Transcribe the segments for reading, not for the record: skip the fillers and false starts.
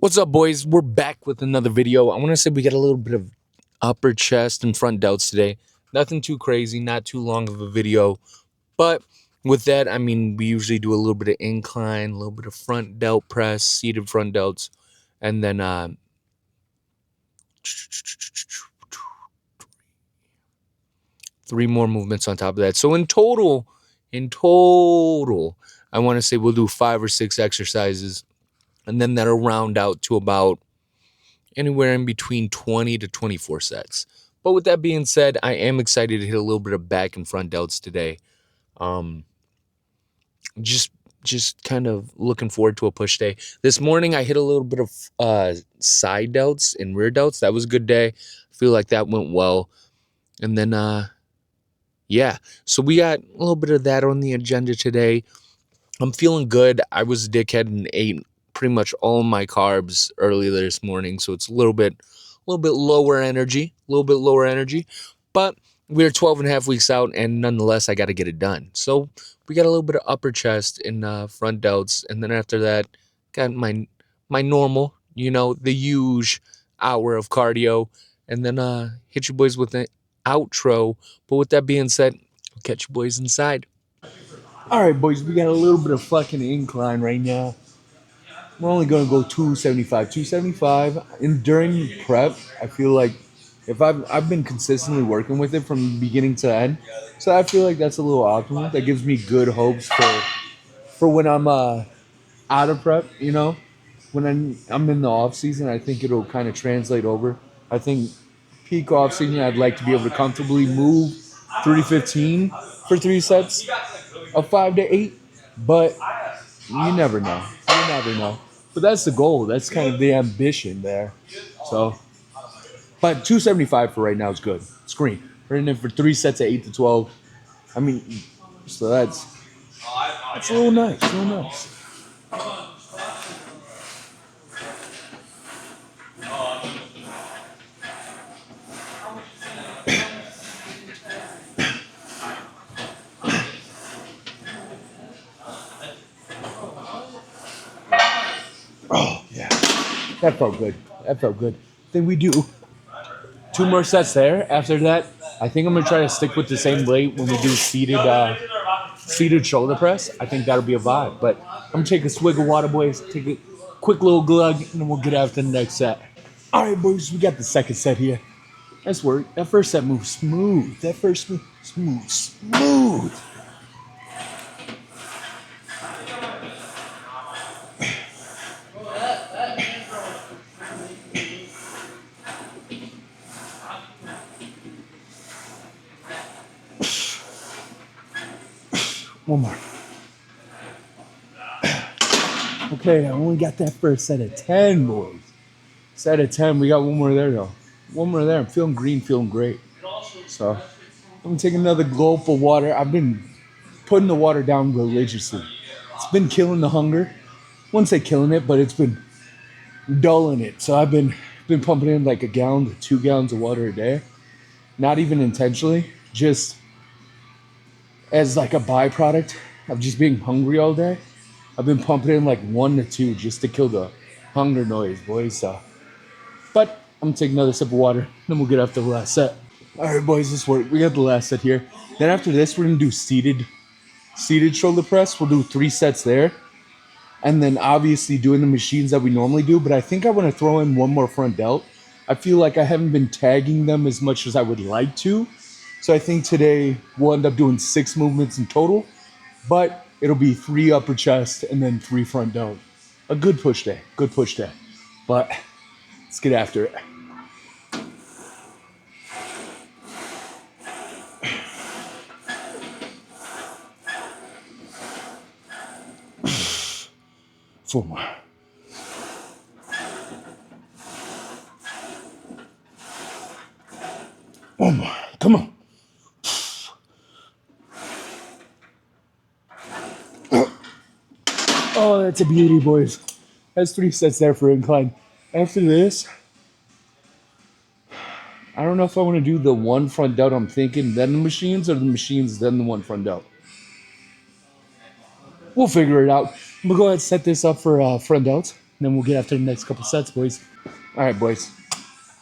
What's up, boys? We're back with another video. I want to say we got a little bit of upper chest and front delts today. Nothing too crazy, not too long of a video. But with that, I mean, we usually do a little bit of incline, a little bit of front delt press, seated front delts, and then three more movements on top of that. So in total, I want to say we'll do 5 or 6 exercises, and then that'll round out to about anywhere in between 20 to 24 sets. But with that being said, I am excited to hit a little bit of back and front delts today. Um, just kind of looking forward to a push day. This morning I hit a little bit of side delts and rear delts. That was a good day. I feel like that went well. And then yeah, so we got a little bit of that on the agenda today. I'm feeling good. I was a dickhead and ate pretty much all my carbs earlier this morning, so it's a little bit lower energy, but we're 12 and a half weeks out, and nonetheless, I got to get it done. So we got a little bit of upper chest and front delts, and then after that, got my normal, the huge hour of cardio, and then hit you boys with an outro. But with that being said, I'll catch you boys inside. All right, boys, we got a little bit of fucking incline right now. We're only going to go 275. And during prep, I feel like if I've been consistently working with it from beginning to end, so I feel like that's a little optimal. That gives me good hopes for when I'm out of prep. When I'm in the off season, I think it'll kind of translate over. I think peak off season, I'd like to be able to comfortably move 315 for 3 sets of 5 to 8, but you never know. You never know. But that's the goal. That's kind of the ambition there. So, but 275 for right now is good. Screen. We're in for 3 sets of 8 to 12. I mean, so that's a little nice. A little nice. Oh yeah, that felt good. That felt good. I think we do 2 more sets there. After that, I think I'm gonna try to stick with the same weight when we do seated shoulder press. I think that'll be a vibe. But I'm gonna take a swig of water, boys. Take a quick little glug, and then we'll get after the next set. All right, boys, we got the second set here. Nice work. That first set moved smooth. That first smooth. One more. Okay, I only got that first set of 10, boys. Set of 10. We got one more there, though. One more there. I'm feeling green, feeling great. So I'm going to take another gulp of water. I've been putting the water down religiously. It's been killing the hunger. I wouldn't say killing it, but it's been dulling it. So I've been pumping in like a gallon to 2 gallons of water a day. Not even intentionally, just as like a byproduct of just being hungry all day. I've been pumping in like 1 to 2 just to kill the hunger noise, boys. So, but I'm gonna take another sip of water, then we'll get after the last set. All right, boys, this worked. We got the last set here. Then after this, we're gonna do seated shoulder press. We'll do 3 sets there, and then obviously doing the machines that we normally do. But I think I want to throw in one more front delt. I feel like I haven't been tagging them as much as I would like to. So I think today we'll end up doing 6 movements in total, but it'll be 3 upper chest and then 3 front delt. A good push day. But let's get after it. Four more. One more. Come on. Oh, that's a beauty, boys. That's 3 sets there for incline. After this, I don't know if I want to do the 1 front delt I'm thinking, then the machines, or the machines, then the 1 front delt. We'll figure it out. I'm going to go ahead and set this up for front delts. then we'll get after the next couple sets, boys. All right, boys.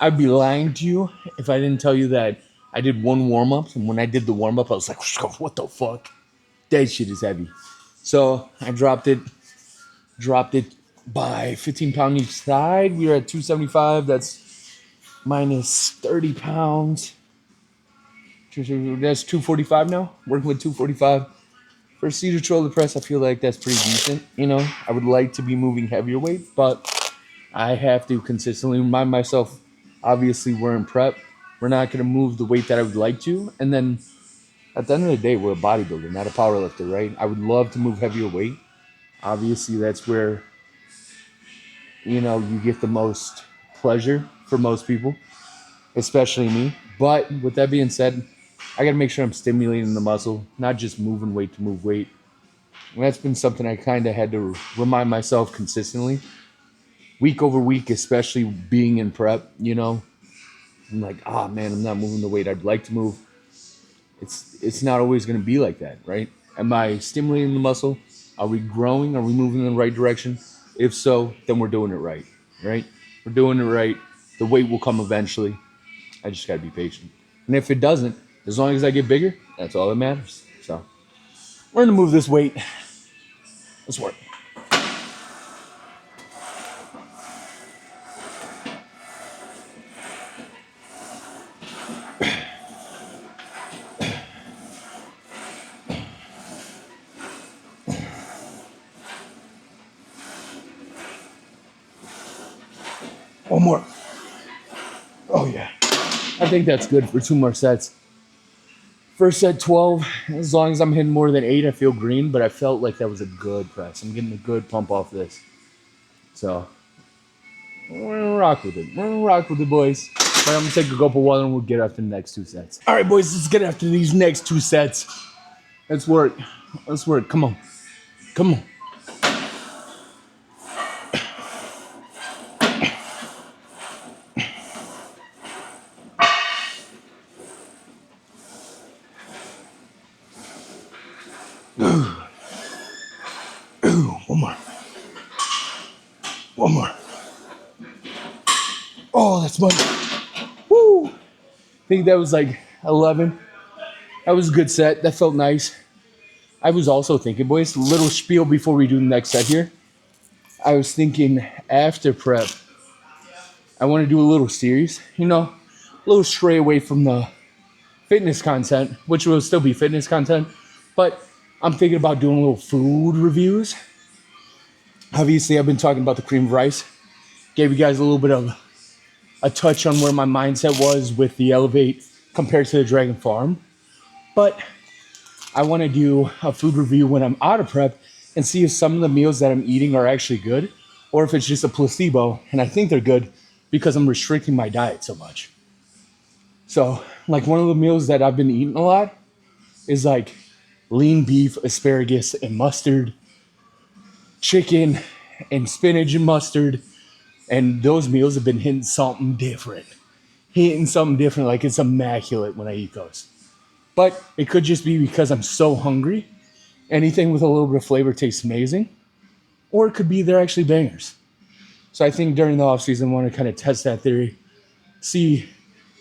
I'd be lying to you if I didn't tell you that I did one warm up, and when I did the warm up, I was like, "What the fuck? That shit is heavy." So I dropped it by 15 pounds each side. We were at 275. That's minus 30 pounds. That's 245 now. Working with 245. For seated shoulder press, I feel like that's pretty decent. You know, I would like to be moving heavier weight, but I have to consistently remind myself, obviously, we're in prep. We're not going to move the weight that I would like to. And then at the end of the day, we're a bodybuilder, not a powerlifter, right? I would love to move heavier weight. Obviously, that's where, you know, you get the most pleasure for most people, especially me. But with that being said, I got to make sure I'm stimulating the muscle, not just moving weight to move weight. And that's been something I kind of had to remind myself consistently, week over week, especially being in prep. You know, I'm like, man, I'm not moving the weight I'd like to move. It's not always going to be like that, right? Am I stimulating the muscle? Are we growing? Are we moving in the right direction? If so, then we're doing it right, right? We're doing it right. The weight will come eventually. I just got to be patient. And if it doesn't, as long as I get bigger, that's all that matters. So we're going to move this weight. Let's work. One more. Oh, yeah. I think that's good for 2 more sets. First set 12. As long as I'm hitting more than 8, I feel green, but I felt like that was a good press. I'm getting a good pump off this. So we're going to rock with it. We're going to rock with it, boys. But I'm going to take a gulp of water and we'll get after the next 2 sets. All right, boys, let's get after these next 2 sets. Let's work. Let's work. Come on. Come on. One more. One more. Oh, that's money. Woo! I think that was like 11. That was a good set. That felt nice. I was also thinking, boys, a little spiel before we do the next set here. I was thinking after prep, I want to do a little series, you know, a little stray away from the fitness content, which will still be fitness content, but I'm thinking about doing little food reviews. Obviously, I've been talking about the cream of rice. Gave you guys a little bit of a touch on where my mindset was with the Elevate compared to the Dragon Farm. But I want to do a food review when I'm out of prep and see if some of the meals that I'm eating are actually good or if it's just a placebo and I think they're good because I'm restricting my diet so much. So, like one of the meals that I've been eating a lot is like lean beef, asparagus, and mustard, chicken, and spinach and mustard. And those meals have been hitting something different. Like it's immaculate when I eat those. But it could just be because I'm so hungry. Anything with a little bit of flavor tastes amazing. Or it could be they're actually bangers. So I think during the off season, I want to kind of test that theory. See,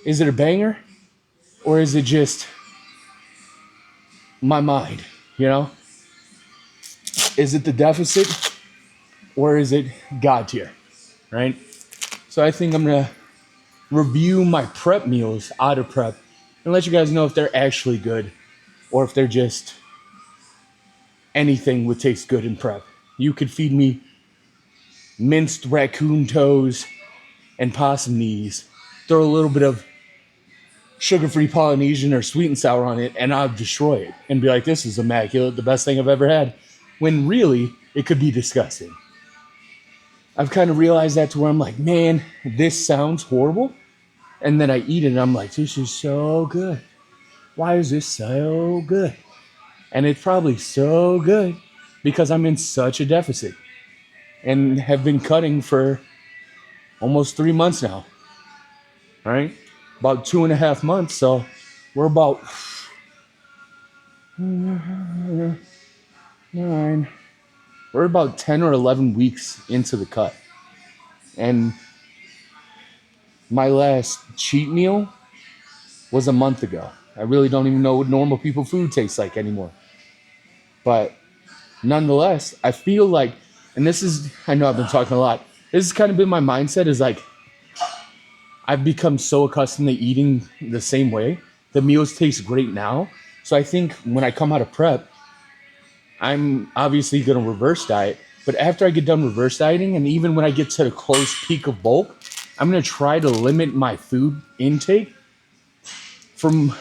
is it a banger? Or is it just my mind, you know? Is it the deficit? Or is it God tier, right? So I think I'm going to review my prep meals out of prep and let you guys know if they're actually good or if they're just anything would taste good in prep. You could feed me minced raccoon toes and possum knees, throw a little bit of sugar-free Polynesian or sweet and sour on it, and I'll destroy it and be like, this is immaculate, the best thing I've ever had, when really it could be disgusting. I've kind of realized that to where I'm like, man, this sounds horrible. And then I eat it and I'm like, this is so good. Why is this so good? And it's probably so good because I'm in such a deficit and have been cutting for almost 3 months now. All right? About 2.5 months. So we're about 9. We're about 10 or 11 weeks into the cut. And my last cheat meal was a month ago. I really don't even know what normal people food tastes like anymore. But nonetheless, I feel like, and this is, I know I've been talking a lot. This has kind of been my mindset is like, I've become so accustomed to eating the same way. The meals taste great now. So I think when I come out of prep, I'm obviously going to reverse diet. But after I get done reverse dieting, and even when I get to the close peak of bulk, I'm going to try to limit my food intake from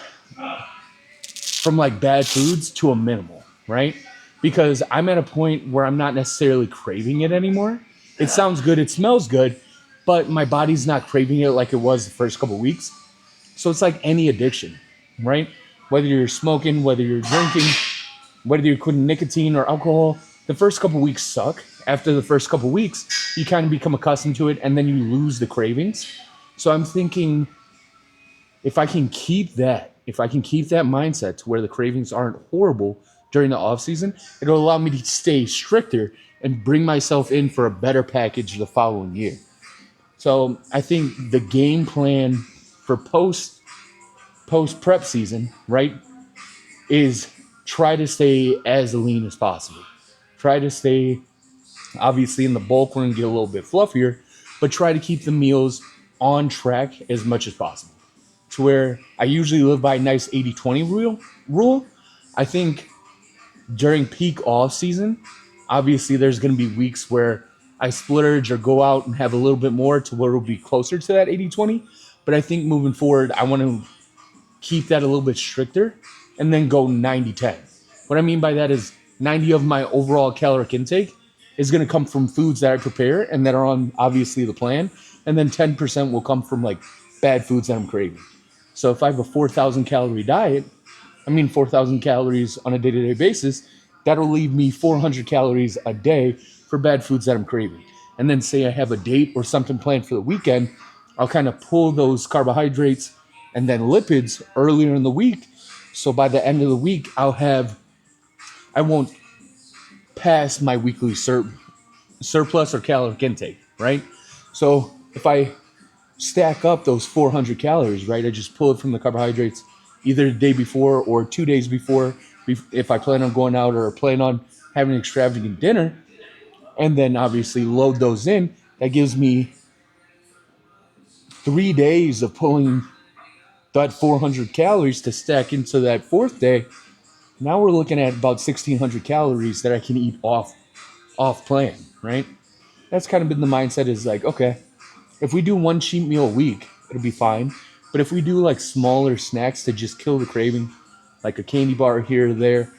like bad foods to a minimal, right? Because I'm at a point where I'm not necessarily craving it anymore. It sounds good, it smells good, but my body's not craving it like it was the first couple of weeks. So it's like any addiction, right? Whether you're smoking, whether you're drinking, whether you're quitting nicotine or alcohol, the first couple of weeks suck. After the first couple of weeks, you kind of become accustomed to it and then you lose the cravings. So I'm thinking if I can keep that mindset to where the cravings aren't horrible during the off season, it'll allow me to stay stricter and bring myself in for a better package the following year. So I think the game plan for post prep season, right, is try to stay as lean as possible. Try to stay obviously in the bulk we're gonna get a little bit fluffier, but try to keep the meals on track as much as possible. To where I usually live by a nice 80-20 rule. I think during peak off season, obviously there's going to be weeks where I splurge or go out and have a little bit more to where it'll be closer to that 80-20. But I think moving forward, I want to keep that a little bit stricter and then go 90-10. What I mean by that is 90 of my overall caloric intake is going to come from foods that I prepare and that are on obviously the plan. And then 10% will come from like bad foods that I'm craving. So if I have a 4,000 calorie diet, 4,000 calories on a day-to-day basis, that'll leave me 400 calories a day for bad foods that I'm craving. And then say I have a date or something planned for the weekend, I'll kind of pull those carbohydrates and then lipids earlier in the week. So by the end of the week, I won't pass my weekly surplus or caloric intake, right? So if I stack up those 400 calories, right? I just pull it from the carbohydrates either the day before or 2 days before if I plan on going out or plan on having an extravagant dinner, and then obviously load those in. That gives me 3 days of pulling that 400 calories to stack into that fourth day. Now we're looking at about 1,600 calories that I can eat off plan, right? That's kind of been the mindset is like, okay, if we do one cheat meal a week, it'll be fine. But if we do like smaller snacks to just kill the craving, like a candy bar here or there,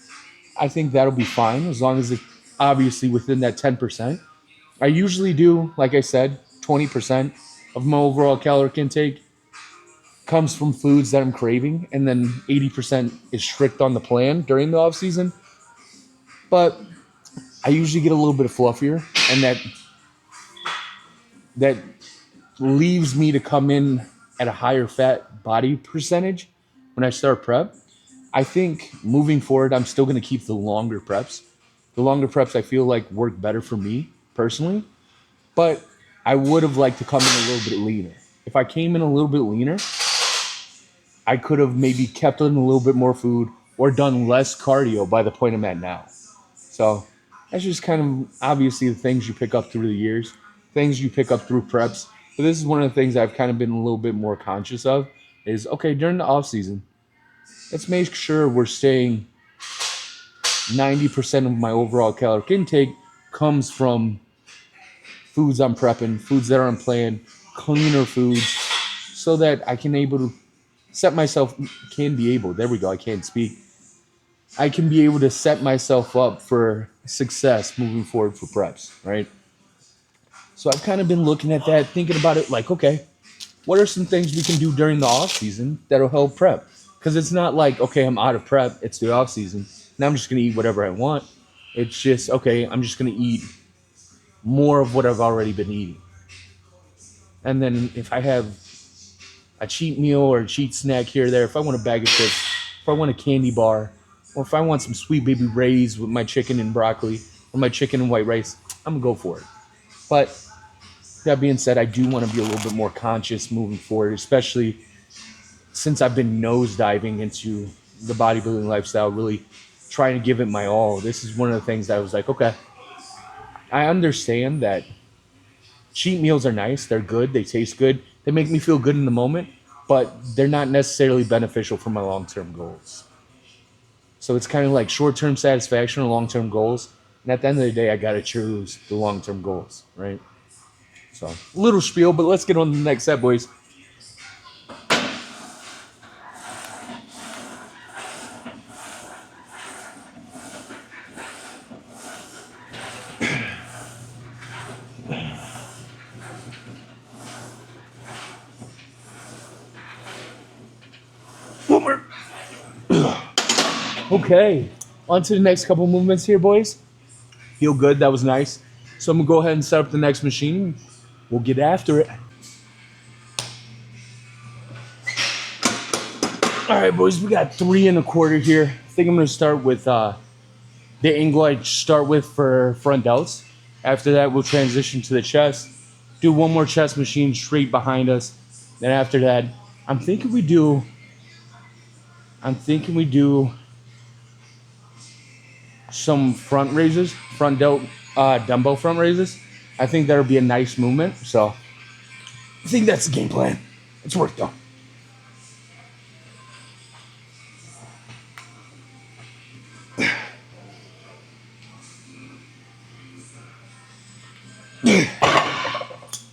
I think that'll be fine as long as it's obviously within that 10%. I usually do, like I said, 20% of my overall caloric intake comes from foods that I'm craving, and then 80% is strict on the plan during the off season. But I usually get a little bit of fluffier, and that leaves me to come in at a higher fat body percentage when I start prep. I think moving forward, I'm still going to keep the longer preps. The longer preps I feel like work better for me personally, but I would have liked to come in a little bit leaner. If I came in a little bit leaner, I could have maybe kept in a little bit more food or done less cardio by the point I'm at now. So that's just kind of obviously the things you pick up through the years, things you pick up through preps. But this is one of the things I've kind of been a little bit more conscious of is, okay, during the off season, let's make sure we're staying 90% of my overall caloric intake comes from foods I'm prepping, foods that are unplanned, cleaner foods, so that I can able to set myself, there we go, I can't speak. I can be able to set myself up for success moving forward for preps, right? So I've kind of been looking at that, thinking about it like, okay, what are some things we can do during the off season that'll help prep? Because it's not like, okay, I'm out of prep, it's the off season, now I'm just going to eat whatever I want. It's just, okay, I'm just going to eat more of what I've already been eating. And then if I have a cheat meal or a cheat snack here or there, if I want a bag of chips, if I want a candy bar, or if I want some Sweet Baby Ray's with my chicken and broccoli or my chicken and white rice, I'm going to go for it. But That being said, I do want to be a little bit more conscious moving forward, especially since I've been nosediving into the bodybuilding lifestyle, really trying to give it my all. This is one of the things that I was like, okay, I understand that cheat meals are nice, they're good, they taste good, they make me feel good in the moment, but they're not necessarily beneficial for my long term goals. So it's kind of like short term satisfaction or long term goals. And at the end of the day, I got to choose the long term goals, right? So, a little spiel, but let's get on to the next set, boys. One more. Okay, on to the next couple movements here, boys. Feel good, that was nice. So, I'm going to go ahead and set up the next machine. We'll get after it. All right, boys, we got 3 1/4 here. I think I'm going to start with the angle I start with for front delts. After that, we'll transition to the chest. Do one more chest machine straight behind us. Then after that, I'm thinking we do. I'm thinking we do some front raises, front delt dumbbell front raises. I think that'll be a nice movement. So I think that's the game plan. It's worked though.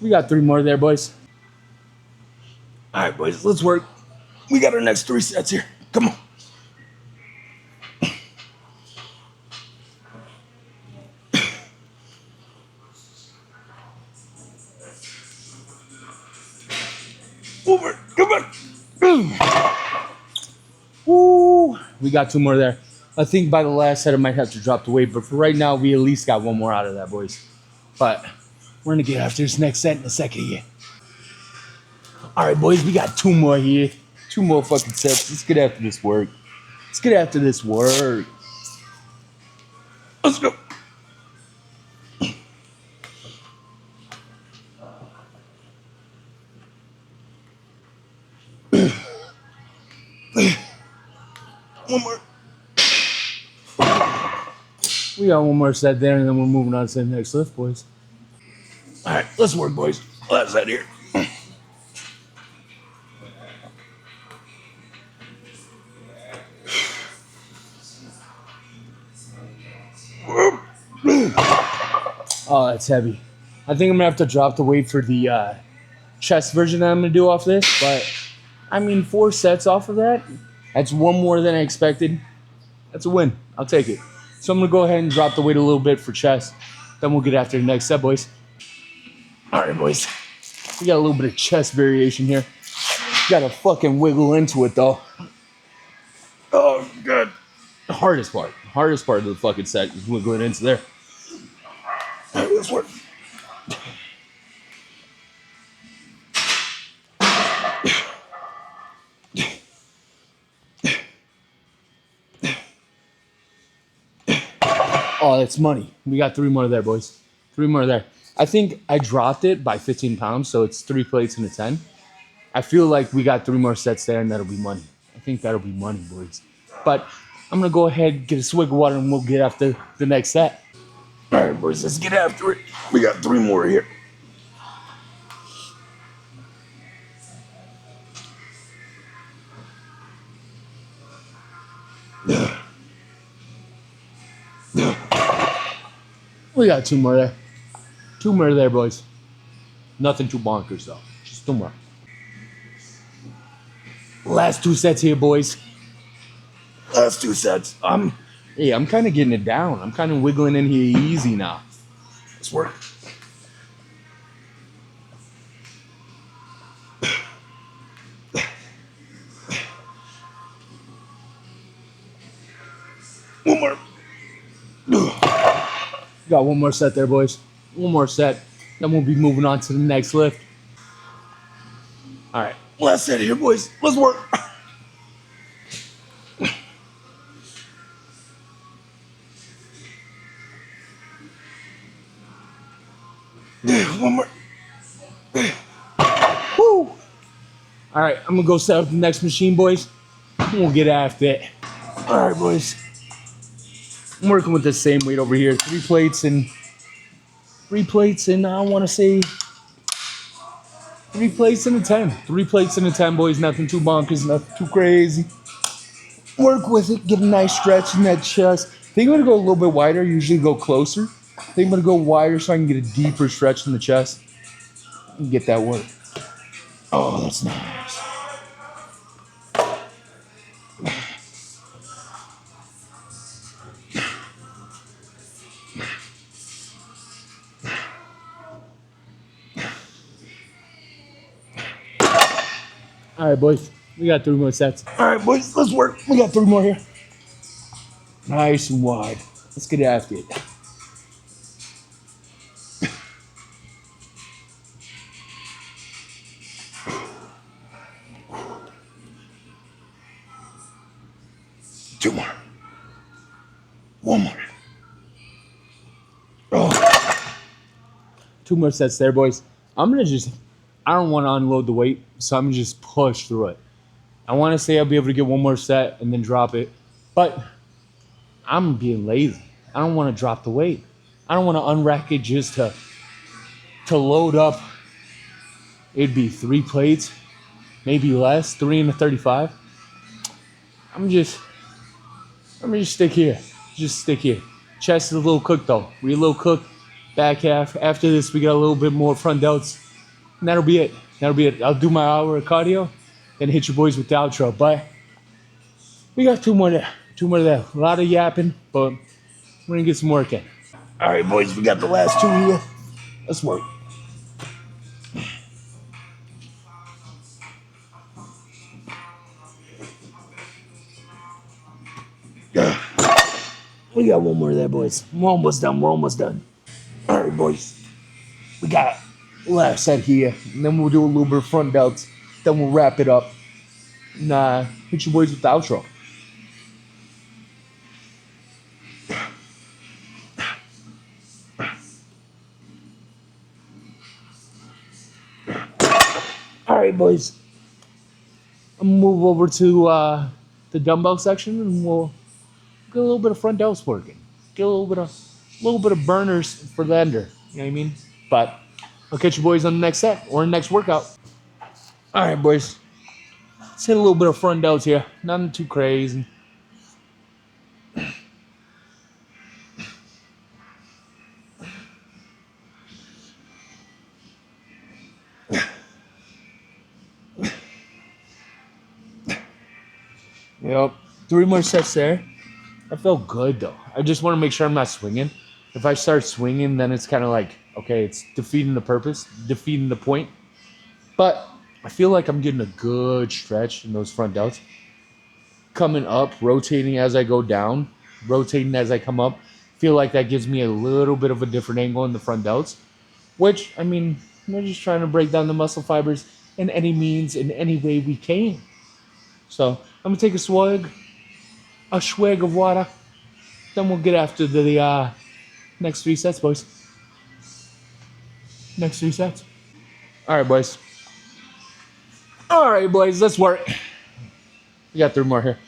We got 3 more there, boys. All right, boys, let's work. We got our next 3 sets here. Come on. Over. Come on. Woo. We got 2 more there. I think by the last set I might have to drop the weight, but for right now, we at least got 1 more out of that, boys. But we're going to get after this next set in a second here. All right, boys, we got 2 more here. 2 more fucking sets. Let's get after this work. Let's get after this work. Let's go. One more. We got 1 more set there, and then we're moving on to the next lift, boys. All right, let's work, boys. Last set here. Oh, that's heavy. I think I'm gonna have to drop the weight for the chest version that I'm gonna do off this, but I mean 4 sets off of that. That's 1 more than I expected. That's a win. I'll take it. So I'm gonna go ahead and drop the weight a little bit for chest. Then we'll get after the next set, boys. All right, boys. We got a little bit of chest variation here. Gotta fucking wiggle into it though. Oh, good. The hardest part of the fucking set is wiggling into there. All right, let's work. Oh, that's money. We got 3 more there, boys. 3 more there. I think I dropped it by 15 pounds, so it's 3 plates and a 10. I feel like we got 3 more sets there, and that'll be money. I think that'll be money, boys. But I'm going to go ahead, get a swig of water, and we'll get after the next set. All right, boys, let's get after it. We got 3 more here. We got 2 more there. 2 more there, boys. Nothing too bonkers, though. Just 2 more. Last 2 sets here, boys. Last 2 sets. I'm kind of getting it down. I'm kind of wiggling in here easy now. Let's work. One more. Got 1 more set there, boys. 1 more set. Then we'll be moving on to the next lift. All right. Last set here, boys. Let's work. One more. Woo! All right, I'm gonna go set up the next machine, boys. We'll get after it. All right, boys. I'm working with the same weight over here. Three plates, and I want to say 3 plates and a 10. 3 plates and a 10, boys. Nothing too bonkers, nothing too crazy. Work with it, get a nice stretch in that chest. I think I'm gonna go a little bit wider, usually go closer. I think I'm gonna go wider so I can get a deeper stretch in the chest and get that work. Oh, that's nice. All right, boys. We got 3 more sets. All right, boys, let's work. We got 3 more here. Nice and wide. Let's get after it. Two more. One more. Oh. 2 more sets there, boys. I don't want to unload the weight, so I'm going to just push through it. I want to say I'll be able to get 1 more set and then drop it, but I'm being lazy. I don't want to drop the weight. I don't want to unrack it just to load up. It'd be 3 plates, maybe less, 3 and a 35. I'm just stick here. Just stick here. Chest is a little cooked though. We're a little cooked. Back half. After this, we got a little bit more front delts. And that'll be it. I'll do my hour of cardio, then hit your boys with the outro. But we got 2 more there. 2 more there. A lot of yapping, but we're gonna get some work in. All right, boys, we got the last 2 here. Let's work. We got 1 more there, boys. We're almost done. All right, boys. We got last set here, and then we'll do a little bit of front delts. Then we'll wrap it up. And hit your boys with the outro. All right, boys. I'm gonna move over to the dumbbell section, and we'll get a little bit of front delts working. Get a little bit of burners for the ender. You know what I mean? But I'll catch you boys on the next set or next workout. All right, boys. Let's hit a little bit of front delts here. Nothing too crazy. Yep. 3 more sets there. I felt good though. I just want to make sure I'm not swinging. If I start swinging, then it's kind of like, okay, it's defeating the purpose, defeating the point. But I feel like I'm getting a good stretch in those front delts. Coming up, rotating as I go down, rotating as I come up. Feel like that gives me a little bit of a different angle in the front delts. Which, I mean, we're just trying to break down the muscle fibers in any means, in any way we can. So I'm going to take a swig of water. Then we'll get after the next 3 sets, boys. Next 3 sets. All right, boys. Let's work. We got 3 more here.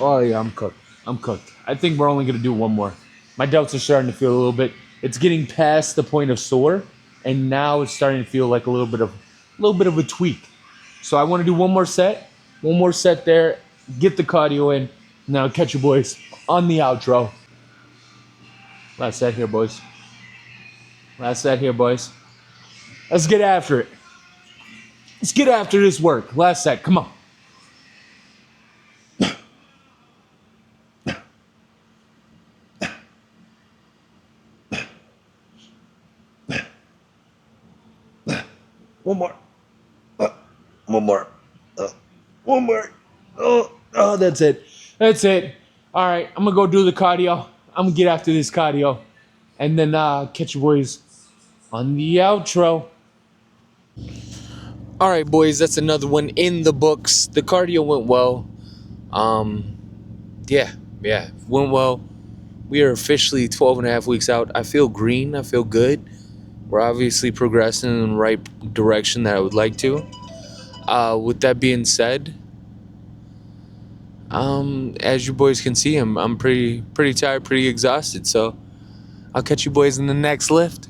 Oh yeah, I'm cooked. I think we're only gonna do 1 more. My delts are starting to feel a little bit. It's getting past the point of sore, and now it's starting to feel like a little bit of a tweak. So I want to do 1 more set. 1 more set there. Get the cardio in. And then I'll catch you boys on the outro. Last set here, boys. Let's get after it. Let's get after this work. Last set. Come on. One more. Oh, that's it. All right, I'm gonna go do the cardio. I'm gonna get after this cardio, and then catch you boys on the outro. All right, boys, that's another one in the books. The cardio went well. Um, yeah, went well. We are officially 12 and a half weeks out. I feel green. I feel good. We're obviously progressing in the right direction that I would like to. With that being said, as you boys can see, I'm pretty tired, pretty exhausted. So I'll catch you boys in the next lift.